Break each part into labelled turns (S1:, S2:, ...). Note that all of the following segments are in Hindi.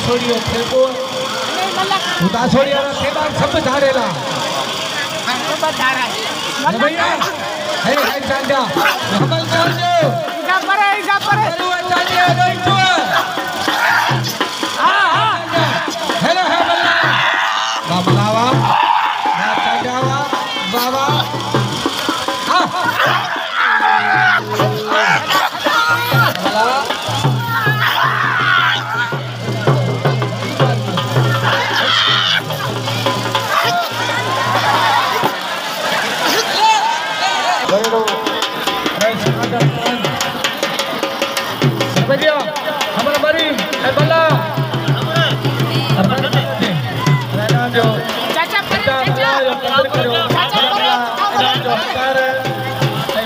S1: छोड़ियो खेलको उता छोड़ियो खेला सब धारेला भैया हे हे चांदा हमल चांदो इजा परे चांदो रोई तो हां हेलो हे बल्ला बाबलावा ना चांदावा बाबा हां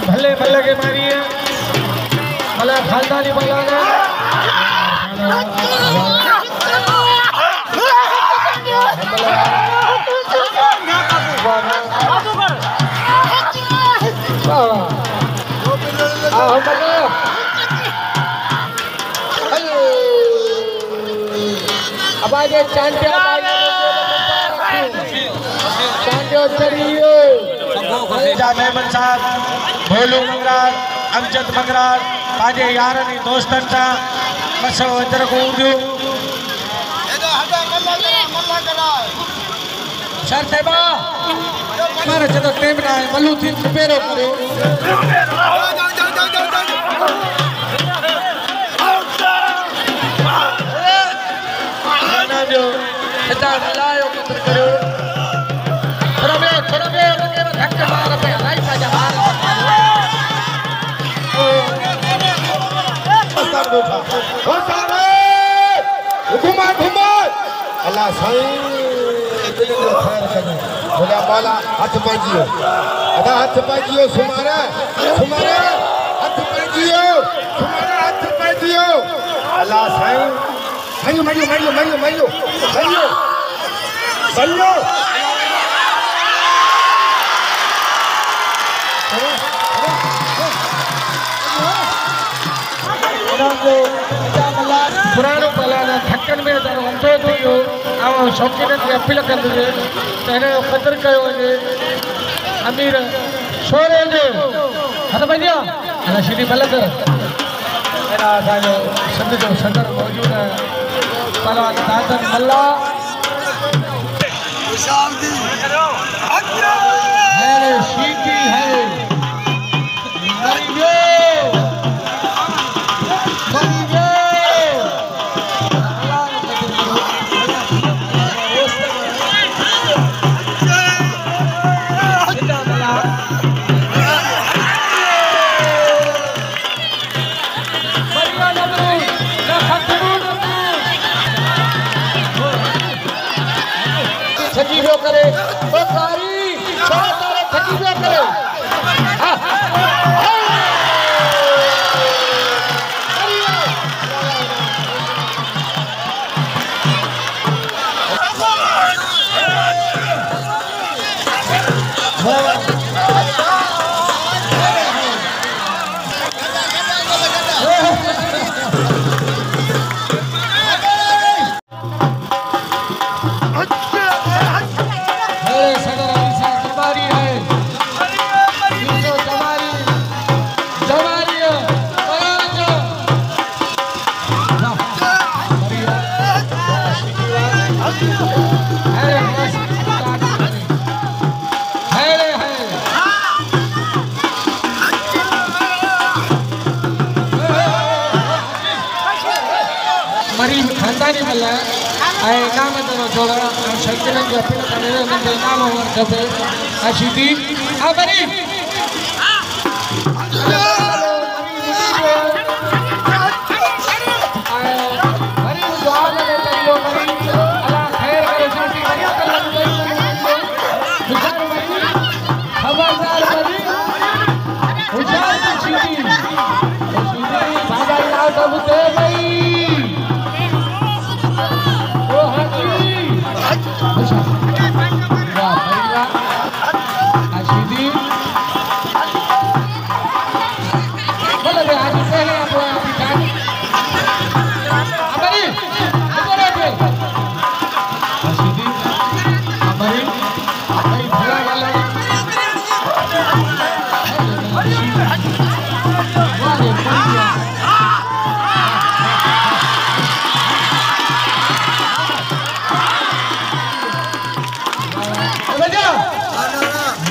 S1: भले भले के मारी है भला खानदानी भला है अब आगे चांटिया मेमन साहब भोलू मंगराज अमजद मंगराज पाजे यारनी दोस्तन सा मसो अंदर को उड़ियो सर साहबा मारे जदो टेम ना है मल्लू थी पेरो करो ना जो सदा लायो कतर करो थोड़ा बे धक्के मार पे राइट आ जा मार ओ सारे हुकूमत अल्लाह साईं दिल खैर करे बोला बाला हाथ पाजियो अदा हाथ पाजियो सुमारा हाथ पाजियो सुमारा हाथ पाजियो अल्लाह साईं मारियो पुरानो पलाना थक्कन में अंधो थियो आवां शौकीन की अपील कंदे तेने कदर कयो वने अमीर छोरे जो हथ भैया अना श्री बलद मेरा साजो संत जो सदर मौजूद है पहलवान दादन मल्ला है शीकी है थकीबो करे ओ कारी छोरा तारे थकीबो करे मरीज खानदानी मल्ला आए नाम दरो जोड़ा शक्तिन के अपील करे नंदे नाम जबे आशीदी आ मरीज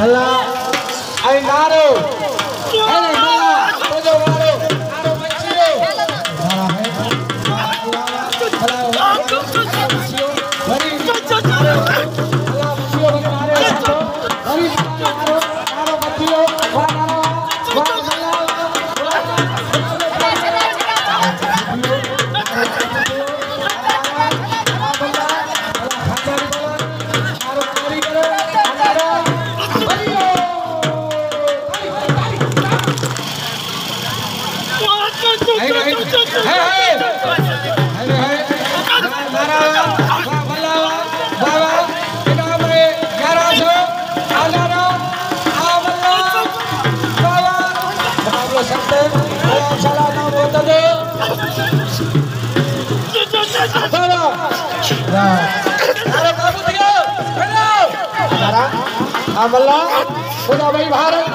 S1: भला आई नारो अरे भला तो जो मारो नारो बच्चियो भला है भला बच्चियो बड़ी भला बच्चियो मारे साथो बड़ी नारो नारो बच्चियो वाह नारो वाह अमला खुदा भाई भारत